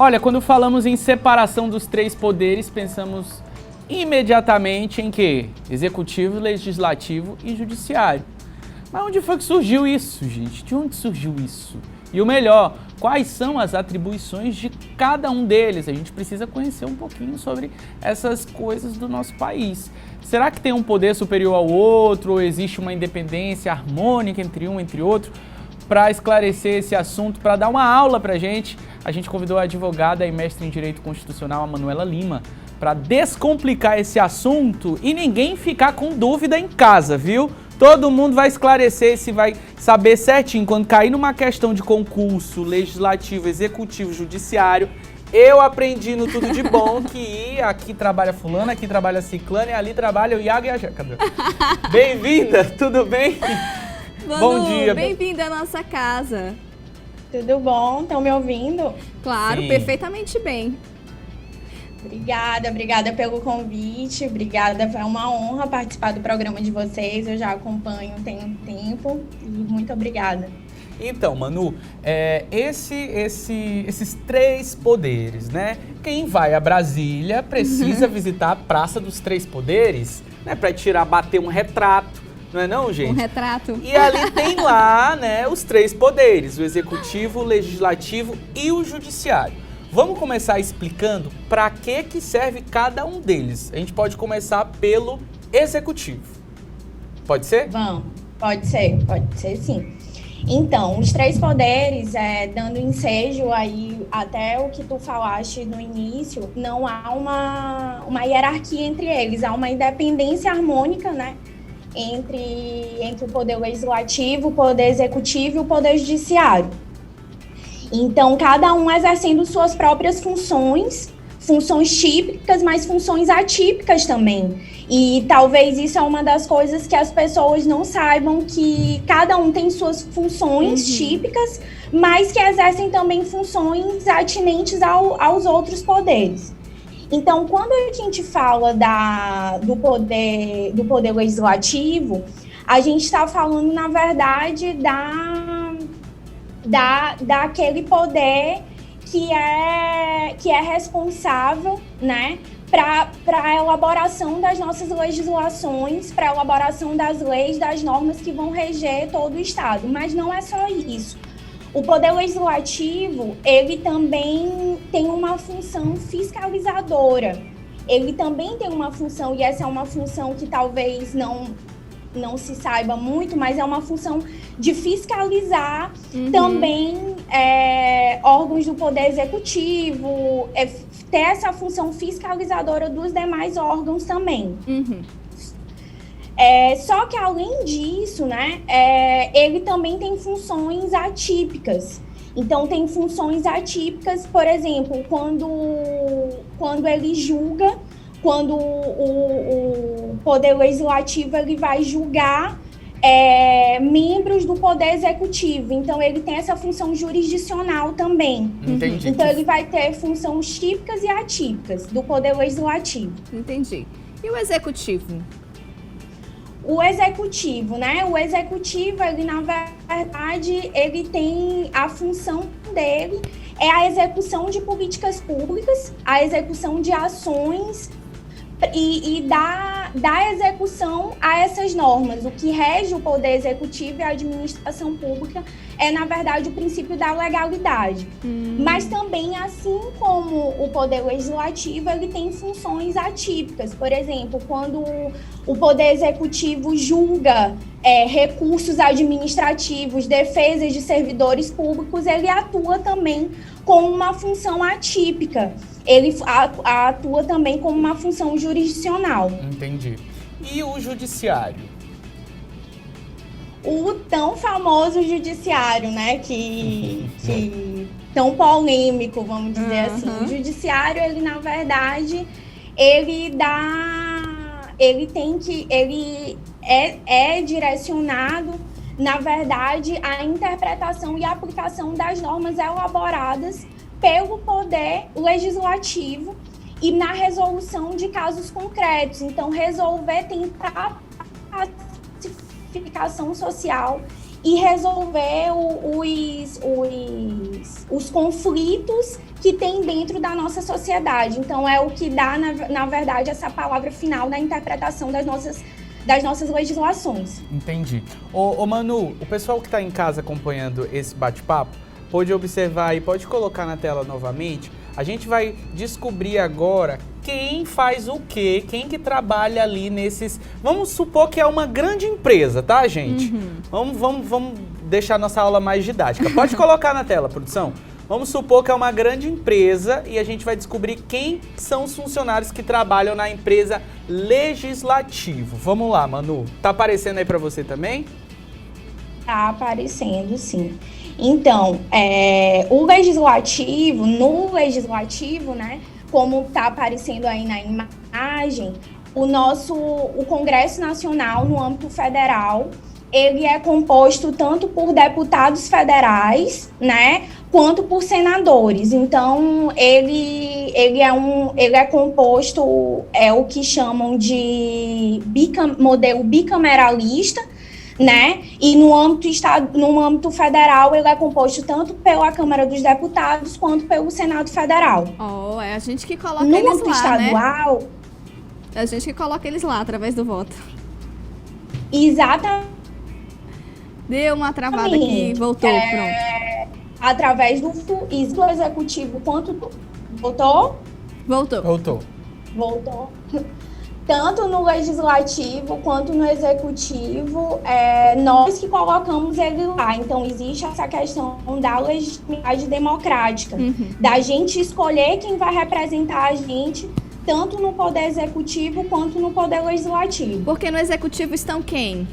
Olha, quando falamos em separação dos três poderes, pensamos imediatamente em quê? Executivo, legislativo e judiciário. Mas onde foi que surgiu isso, gente? De onde surgiu isso? E o melhor, quais são as atribuições de cada um deles? A gente precisa conhecer um pouquinho sobre essas coisas do nosso país. Será que tem um poder superior ao outro ou existe uma independência harmônica entre um e entre outro? Para esclarecer esse assunto, para dar uma aula para a gente convidou a advogada e mestre em Direito Constitucional, a Manuela Lima, para descomplicar esse assunto e ninguém ficar com dúvida em casa, viu? Todo mundo vai esclarecer, se vai saber certinho. Quando cair numa questão de concurso legislativo, executivo, judiciário, eu aprendi no Tudo de Bom que aqui trabalha fulano, aqui trabalha ciclano e ali trabalha o Iago e a Jéssica. Bem-vinda, tudo bem? Manu, bom dia. Bem-vinda à nossa casa. Tudo bom? Estão me ouvindo? Claro, Sim. Perfeitamente bem. Obrigada pelo convite, obrigada, foi uma honra participar do programa de vocês, eu já acompanho tem um tempo e muito obrigada. Então, Manu, esses três poderes, né? Quem vai a Brasília precisa visitar a Praça dos Três Poderes, né? Para bater um retrato, não é não, gente? Um retrato. E ali tem lá, né, os três poderes, o executivo, o legislativo e o judiciário. Vamos começar explicando para que serve cada um deles. A gente pode começar pelo executivo. Pode ser? Vamos, pode ser sim. Então, os três poderes, dando ensejo aí até o que tu falaste no início, não há uma hierarquia entre eles, há uma independência harmônica, né? Entre o poder legislativo, o poder executivo e o poder judiciário. Então, cada um exercendo suas próprias funções típicas, mas funções atípicas também. E talvez isso é uma das coisas que as pessoas não saibam, que cada um tem suas funções típicas, mas que exercem também funções atinentes aos outros poderes. Então, quando a gente fala do poder legislativo, a gente está falando, na verdade, daquele poder que é responsável, né, para a elaboração das nossas legislações, para a elaboração das leis, das normas que vão reger todo o Estado. Mas não é só isso. O poder legislativo, ele também tem uma função fiscalizadora. Ele também tem uma função, e essa é uma função que talvez não se saiba muito, mas é uma função de fiscalizar também órgãos do poder executivo, ter essa função fiscalizadora dos demais órgãos também. Só que, além disso, né, ele também tem funções atípicas. Então, tem funções atípicas, por exemplo, quando ele julga, quando o poder legislativo ele vai julgar membros do poder executivo. Então, ele tem essa função jurisdicional também. Entendi. Então, ele vai ter funções típicas e atípicas do poder legislativo. Entendi. E o executivo? O executivo, né? O executivo, ele, na verdade, ele tem a função dele, é a execução de políticas públicas, a execução de ações e da execução a essas normas. O que rege o poder executivo e a administração pública é, na verdade, o princípio da legalidade. Mas também, assim como o poder legislativo, ele tem funções atípicas. Por exemplo, quando o poder executivo julga recursos administrativos, defesas de servidores públicos, ele atua também com uma função atípica. Ele atua também como uma função jurisdicional. Entendi. E o judiciário? O tão famoso judiciário, né, que tão polêmico, vamos dizer assim. O judiciário, ele, na verdade, ele é direcionado, na verdade, à interpretação e aplicação das normas elaboradas pelo poder legislativo e na resolução de casos concretos. Então, tentar pacificação social e resolver os conflitos que tem dentro da nossa sociedade. Então, é o que dá, na verdade, essa palavra final na interpretação das nossas legislações. Entendi. Ô Manu, o pessoal que está em casa acompanhando esse bate-papo pode observar e pode colocar na tela novamente. A gente vai descobrir agora quem faz o quê, quem que trabalha ali nesses... Vamos supor que é uma grande empresa, tá, gente? Vamos deixar nossa aula mais didática. Pode colocar na tela, produção. Vamos supor que é uma grande empresa e a gente vai descobrir quem são os funcionários que trabalham na empresa legislativa. Vamos lá, Manu. Tá aparecendo aí para você também? Tá aparecendo, sim. Então, no legislativo, né, como está aparecendo aí na imagem, o Congresso Nacional, no âmbito federal, ele é composto tanto por deputados federais, né, quanto por senadores. Então, ele é composto, o que chamam de modelo bicameralista, né? E no âmbito federal, ele é composto tanto pela Câmara dos Deputados quanto pelo Senado Federal. É a gente que coloca no eles âmbito lá, estadual, né? É a gente que coloca eles lá através do voto. Exatamente. Deu uma travada aqui, voltou, pronto. Através do executivo quanto... Voltou? Voltou. Tanto no legislativo quanto no executivo, nós que colocamos ele lá. Então, existe essa questão da legitimidade democrática, da gente escolher quem vai representar a gente, tanto no poder executivo quanto no poder legislativo. Porque no executivo estão quem?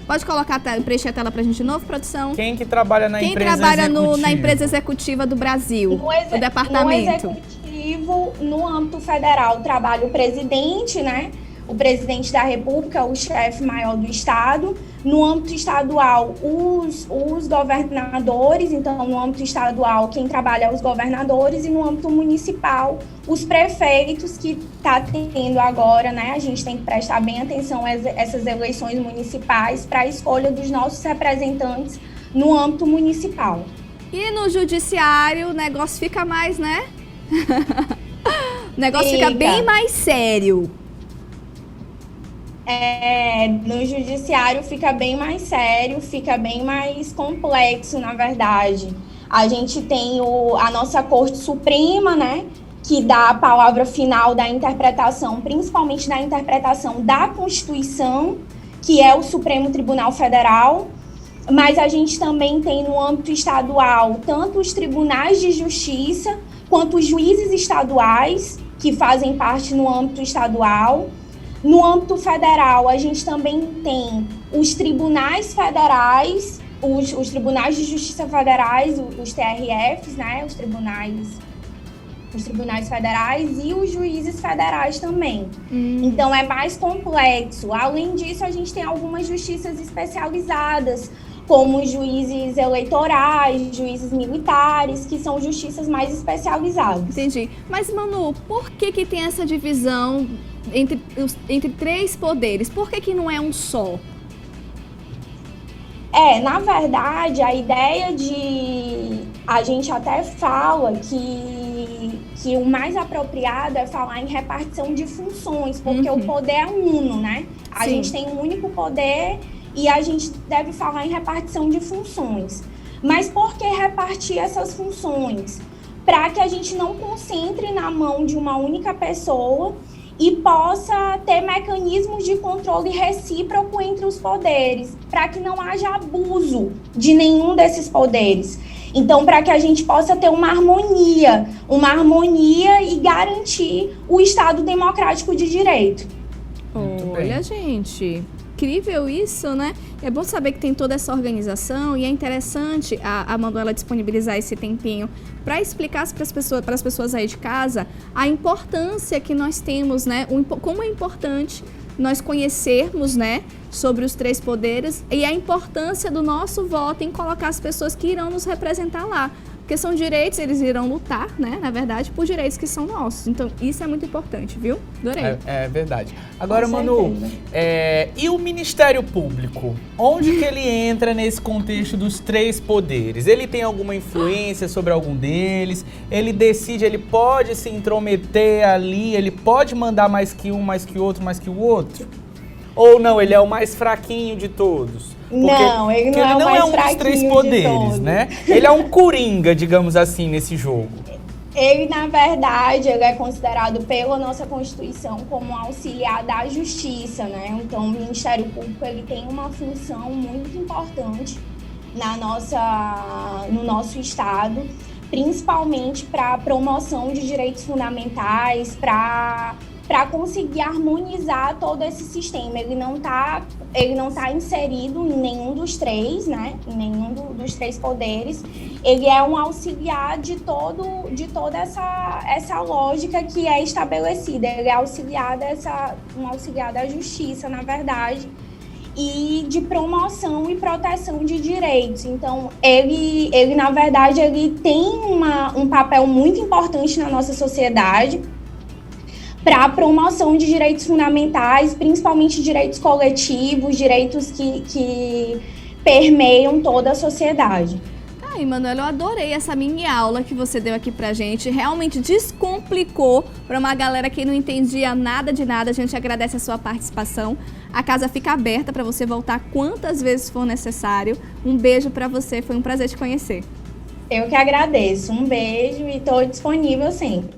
Pode colocar, preencher a tela pra gente de novo, produção? Quem que trabalha na empresa executiva? Quem trabalha na empresa executiva do Brasil, do departamento? No executivo, no âmbito federal, trabalha o presidente, né? O presidente da República, o chefe maior do Estado. No âmbito estadual, os governadores. Então, no âmbito estadual, quem trabalha é os governadores. E no âmbito municipal, os prefeitos, que está tendo agora, né? A gente tem que prestar bem atenção a essas eleições municipais para a escolha dos nossos representantes no âmbito municipal. E no judiciário, o negócio fica mais, né? O negócio fica bem mais sério. No judiciário fica bem mais sério, fica bem mais complexo, na verdade. A gente tem a nossa Corte Suprema, né, que dá a palavra final da interpretação, principalmente da interpretação da Constituição, que é o Supremo Tribunal Federal. Mas a gente também tem no âmbito estadual tanto os tribunais de justiça quanto os juízes estaduais, que fazem parte no âmbito estadual. No âmbito federal, a gente também tem os tribunais federais, os tribunais de justiça federais, os TRFs, né? Os tribunais federais e os juízes federais também. Então, é mais complexo. Além disso, a gente tem algumas justiças especializadas, como os juízes eleitorais, juízes militares, que são justiças mais especializadas. Entendi. Mas, Manu, por que tem essa divisão entre três poderes? Por que não é um só? Na verdade, a ideia a gente até fala que o mais apropriado é falar em repartição de funções, porque o poder é uno, né? A gente tem um único poder e a gente deve falar em repartição de funções. Mas por que repartir essas funções? Para que a gente não concentre na mão de uma única pessoa e possa ter mecanismos de controle recíproco entre os poderes, para que não haja abuso de nenhum desses poderes. Então, para que a gente possa ter uma harmonia e garantir o Estado democrático de direito. Olha, gente, incrível isso, né? É bom saber que tem toda essa organização e é interessante a Manuela disponibilizar esse tempinho para explicar para as pessoas aí de casa a importância que nós temos, né? Como é importante nós conhecermos, né, sobre os três poderes e a importância do nosso voto em colocar as pessoas que irão nos representar lá. Porque são direitos, eles irão lutar, né, na verdade, por direitos que são nossos. Então, isso é muito importante, viu? Adorei. É verdade. Agora, Manu, e o Ministério Público? Onde que ele entra nesse contexto dos três poderes? Ele tem alguma influência sobre algum deles? Ele decide, ele pode se intrometer ali, ele pode mandar mais que um, mais que outro, mais que o outro? Ou não, ele é o mais fraquinho de todos? Porque, não, ele não é o mais fraquinho de todos. Ele não é um dos três poderes, né? Ele é um coringa, digamos assim, nesse jogo. Ele, na verdade, ele é considerado pela nossa Constituição como um auxiliar da Justiça, né? Então, o Ministério Público, ele tem uma função muito importante no nosso Estado, principalmente para a promoção de direitos fundamentais, para conseguir harmonizar todo esse sistema. Ele não tá inserido em nenhum dos três, né? Em nenhum dos três poderes. Ele é um auxiliar de toda essa lógica que é estabelecida. Ele é um auxiliar da justiça, na verdade, e de promoção e proteção de direitos. Então, ele na verdade, ele tem um papel muito importante na nossa sociedade, para a promoção de direitos fundamentais, principalmente direitos coletivos, direitos que permeiam toda a sociedade. Ai, Manuela, eu adorei essa mini aula que você deu aqui pra gente. Realmente descomplicou para uma galera que não entendia nada de nada. A gente agradece a sua participação. A casa fica aberta para você voltar quantas vezes for necessário. Um beijo para você, foi um prazer te conhecer. Eu que agradeço. Um beijo e estou disponível sempre.